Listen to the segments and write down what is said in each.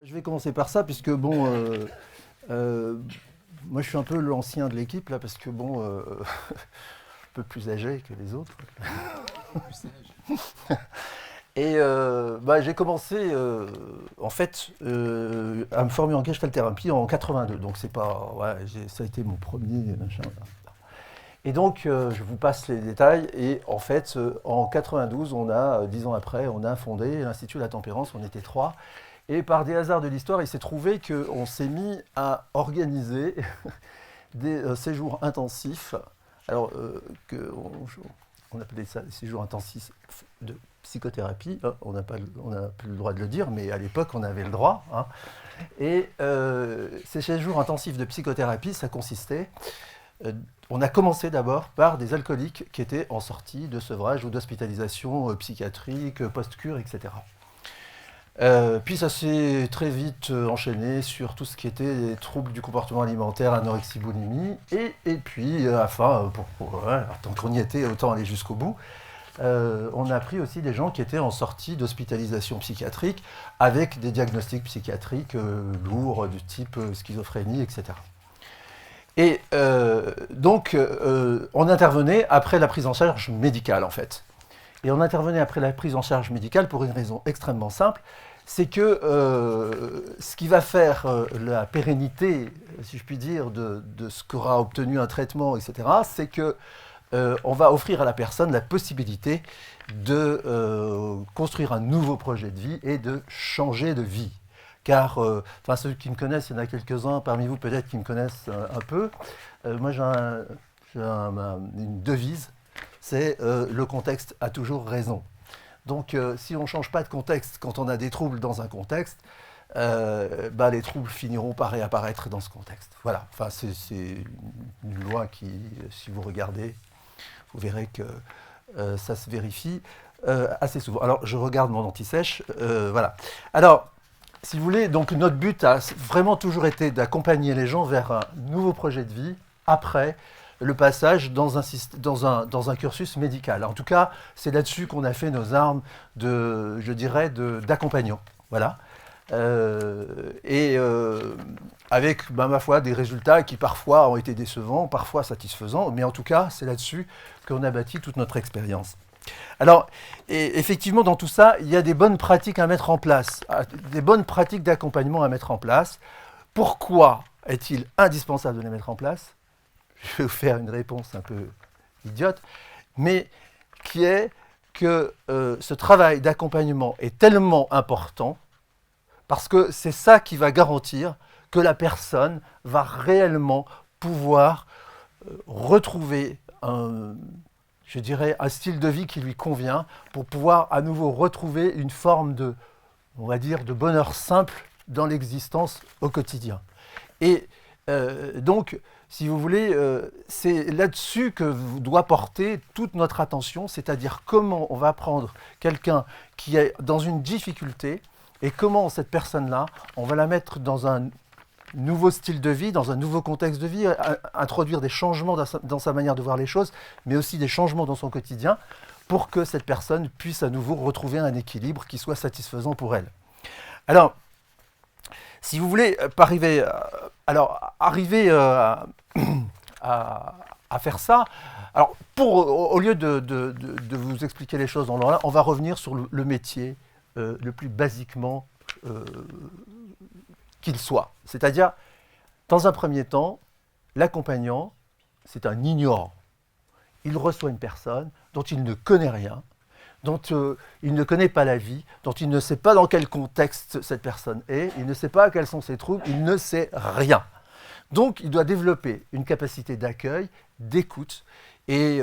Je vais commencer par ça, puisque bon, euh, moi je suis un peu l'ancien de l'équipe là, parce que bon, un peu plus âgé que les autres. Et j'ai commencé en fait à me former en Gestalt thérapie en 82, donc c'est pas, ouais, ça a été mon premier machin. Et donc je vous passe les détails. Et en fait, en 92, on a 10 ans après, on a fondé l'Institut de la Tempérance. On était trois. Et par des hasards de l'histoire, il s'est trouvé qu'on s'est mis à organiser des séjours intensifs. Alors, on appelait ça des séjours intensifs de psychothérapie. On n'a plus le droit de le dire, mais à l'époque, on avait le droit. Hein. Et ces séjours intensifs de psychothérapie, ça consistait. On a commencé d'abord par des alcooliques qui étaient en sortie de sevrage ou d'hospitalisation psychiatrique, post-cure, etc. Puis ça s'est très vite enchaîné sur tout ce qui était les troubles du comportement alimentaire, anorexie, boulimie, et puis tant qu'on y était, autant aller jusqu'au bout. On a pris aussi des gens qui étaient en sortie d'hospitalisation psychiatrique avec des diagnostics psychiatriques lourds du type schizophrénie, etc. Et on intervenait après la prise en charge médicale, en fait. Et on intervenait après la prise en charge médicale pour une raison extrêmement simple, c'est que ce qui va faire la pérennité, si je puis dire, de ce qu'aura obtenu un traitement, etc., c'est que on va offrir à la personne la possibilité de construire un nouveau projet de vie et de changer de vie. Car, ceux qui me connaissent, il y en a quelques-uns parmi vous peut-être qui me connaissent un peu. Moi, j'ai une devise, c'est le contexte a toujours raison. Donc, si on ne change pas de contexte quand on a des troubles dans un contexte, les troubles finiront par réapparaître dans ce contexte. Voilà, c'est une loi qui, si vous regardez, vous verrez que ça se vérifie assez souvent. Alors, je regarde mon anti-sèche, voilà. Alors, si vous voulez, donc notre but a vraiment toujours été d'accompagner les gens vers un nouveau projet de vie après le passage dans un cursus médical. En tout cas, c'est là-dessus qu'on a fait nos armes d'accompagnant. Voilà. Avec, ma foi, des résultats qui parfois ont été décevants, parfois satisfaisants, mais en tout cas, c'est là-dessus qu'on a bâti toute notre expérience. Alors, effectivement, dans tout ça, il y a des bonnes pratiques à mettre en place, des bonnes pratiques d'accompagnement à mettre en place. Pourquoi est-il indispensable de les mettre en place ? Je vais vous faire une réponse un peu idiote, mais qui est que ce travail d'accompagnement est tellement important parce que c'est ça qui va garantir que la personne va réellement pouvoir retrouver un style de vie qui lui convient pour pouvoir à nouveau retrouver une forme de bonheur simple dans l'existence au quotidien. Et donc, si vous voulez, c'est là-dessus que doit porter toute notre attention, c'est-à-dire comment on va prendre quelqu'un qui est dans une difficulté et comment cette personne-là, on va la mettre dans un nouveau style de vie, dans un nouveau contexte de vie, introduire des changements dans sa manière de voir les choses, mais aussi des changements dans son quotidien, pour que cette personne puisse à nouveau retrouver un équilibre qui soit satisfaisant pour elle. Alors, si vous voulez arriver à faire ça, alors au lieu de vous expliquer les choses dans l'ordre, on va revenir sur le métier le plus basiquement qu'il soit. C'est-à-dire, dans un premier temps, l'accompagnant, c'est un ignorant. Il reçoit une personne dont il ne connaît rien, dont il ne connaît pas la vie, dont il ne sait pas dans quel contexte cette personne est, il ne sait pas quels sont ses troubles, il ne sait rien. Donc, il doit développer une capacité d'accueil, d'écoute, et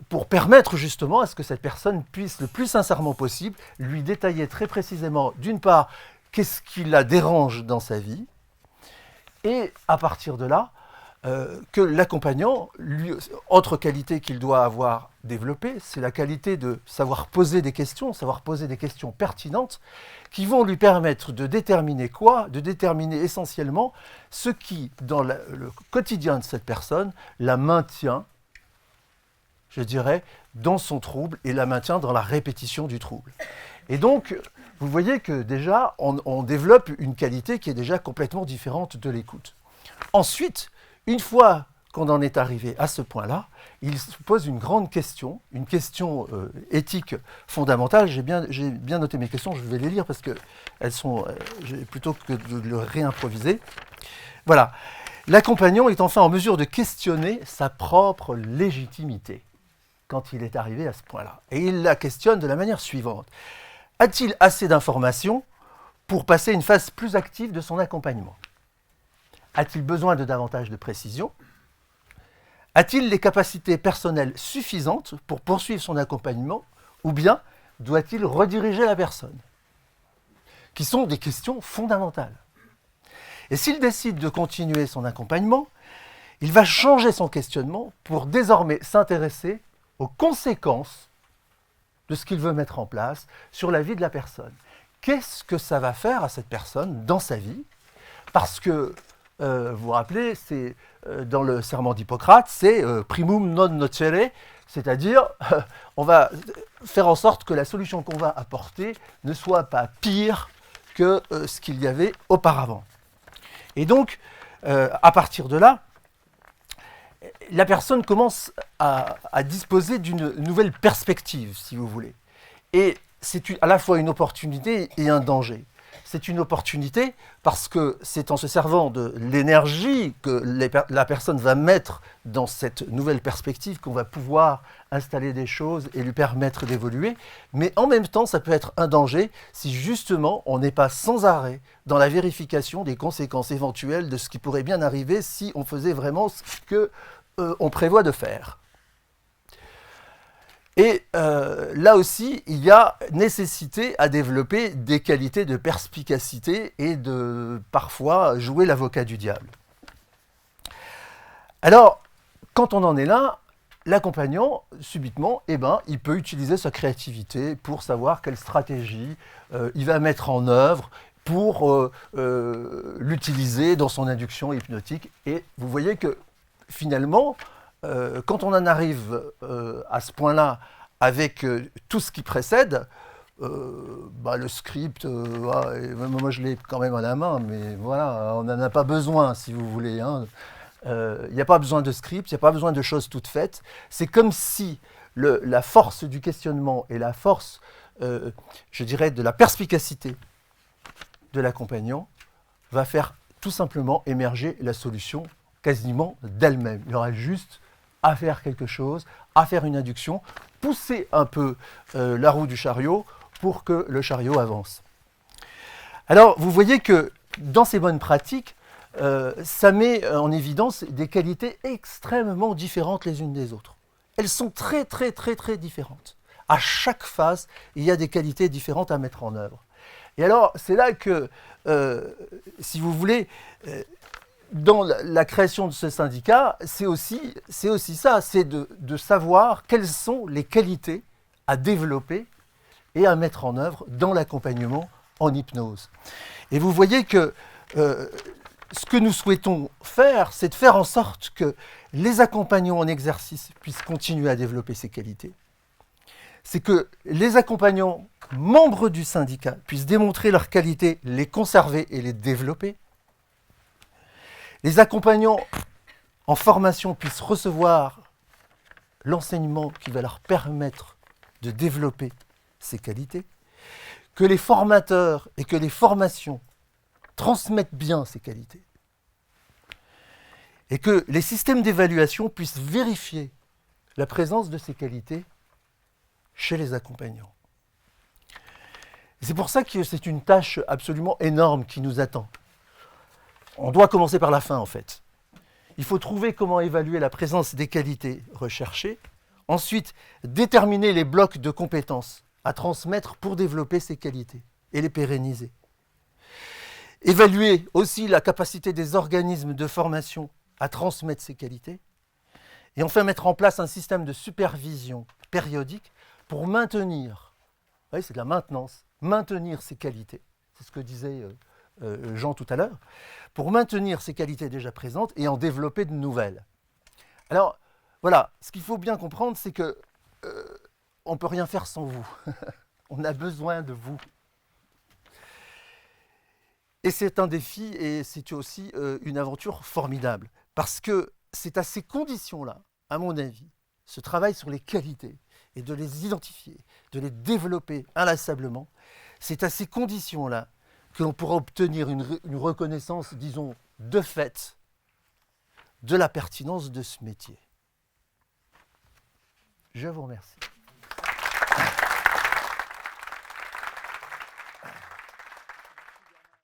pour permettre justement à ce que cette personne puisse, le plus sincèrement possible, lui détailler très précisément, d'une part, qu'est-ce qui la dérange dans sa vie, et à partir de là, que l'accompagnant, autre qualité qu'il doit avoir développée, c'est la qualité de savoir poser des questions pertinentes, qui vont lui permettre de déterminer quoi ? De déterminer essentiellement ce qui, dans le quotidien de cette personne, la maintient, je dirais, dans son trouble et la maintient dans la répétition du trouble. Et donc, vous voyez que déjà, on développe une qualité qui est déjà complètement différente de l'écoute. Ensuite, une fois qu'on en est arrivé à ce point-là, il se pose une grande question, une question éthique fondamentale. J'ai bien noté mes questions, je vais les lire parce que elles sont, plutôt que de le réimproviser. Voilà. L'accompagnant est enfin en mesure de questionner sa propre légitimité quand il est arrivé à ce point-là. Et il la questionne de la manière suivante. A-t-il assez d'informations pour passer une phase plus active de son accompagnement? A-t-il besoin de davantage de précision? A-t-il les capacités personnelles suffisantes pour poursuivre son accompagnement? Ou bien doit-il rediriger la personne? Qui sont des questions fondamentales. Et s'il décide de continuer son accompagnement, il va changer son questionnement pour désormais s'intéresser aux conséquences de ce qu'il veut mettre en place sur la vie de la personne. Qu'est-ce que ça va faire à cette personne dans sa vie? Parce que, vous vous rappelez, c'est, dans le serment d'Hippocrate, c'est primum non nocere, c'est-à-dire on va faire en sorte que la solution qu'on va apporter ne soit pas pire que ce qu'il y avait auparavant. Et donc, à partir de là, la personne commence à disposer d'une nouvelle perspective, si vous voulez. Et c'est à la fois une opportunité et un danger. C'est une opportunité parce que c'est en se servant de l'énergie que la personne va mettre dans cette nouvelle perspective qu'on va pouvoir installer des choses et lui permettre d'évoluer. Mais en même temps, ça peut être un danger si justement on n'est pas sans arrêt dans la vérification des conséquences éventuelles de ce qui pourrait bien arriver si on faisait vraiment ce qu'on prévoit de faire. Et là aussi, il y a nécessité à développer des qualités de perspicacité et de parfois jouer l'avocat du diable. Alors, quand on en est là, l'accompagnant, subitement, il peut utiliser sa créativité pour savoir quelle stratégie il va mettre en œuvre pour l'utiliser dans son induction hypnotique. Et vous voyez que finalement, quand on en arrive à ce point-là avec tout ce qui précède, le script, moi je l'ai quand même à la main, mais voilà, on n'en a pas besoin si vous voulez. Il n'y a pas besoin de script, il n'y a pas besoin de choses toutes faites. C'est comme si la force du questionnement et la force, je dirais, de la perspicacité de l'accompagnant va faire tout simplement émerger la solution quasiment d'elle-même. Il y aura juste à faire quelque chose, à faire une induction, pousser un peu la roue du chariot pour que le chariot avance. Alors, vous voyez que dans ces bonnes pratiques, ça met en évidence des qualités extrêmement différentes les unes des autres. Elles sont très, très, très, très différentes. À chaque phase, il y a des qualités différentes à mettre en œuvre. Et alors, c'est là que, si vous voulez, dans la création de ce syndicat, c'est aussi ça, c'est de savoir quelles sont les qualités à développer et à mettre en œuvre dans l'accompagnement en hypnose. Et vous voyez que ce que nous souhaitons faire, c'est de faire en sorte que les accompagnants en exercice puissent continuer à développer ces qualités. C'est que les accompagnants membres du syndicat puissent démontrer leurs qualités, les conserver et les développer. Les accompagnants en formation puissent recevoir l'enseignement qui va leur permettre de développer ces qualités, que les formateurs et que les formations transmettent bien ces qualités, et que les systèmes d'évaluation puissent vérifier la présence de ces qualités chez les accompagnants. C'est pour ça que c'est une tâche absolument énorme qui nous attend. On doit commencer par la fin, en fait. Il faut trouver comment évaluer la présence des qualités recherchées. Ensuite, déterminer les blocs de compétences à transmettre pour développer ces qualités et les pérenniser. Évaluer aussi la capacité des organismes de formation à transmettre ces qualités. Et enfin, mettre en place un système de supervision périodique pour maintenir, vous voyez, c'est de la maintenance, maintenir ces qualités. C'est ce que disait Jean tout à l'heure, pour maintenir ces qualités déjà présentes et en développer de nouvelles. Alors, voilà, ce qu'il faut bien comprendre, c'est que on ne peut rien faire sans vous. On a besoin de vous. Et c'est un défi et c'est aussi une aventure formidable. Parce que c'est à ces conditions-là, à mon avis, ce travail sur les qualités et de les identifier, de les développer inlassablement, c'est à ces conditions-là que l'on pourra obtenir une reconnaissance, disons, de fait, de la pertinence de ce métier. Je vous remercie.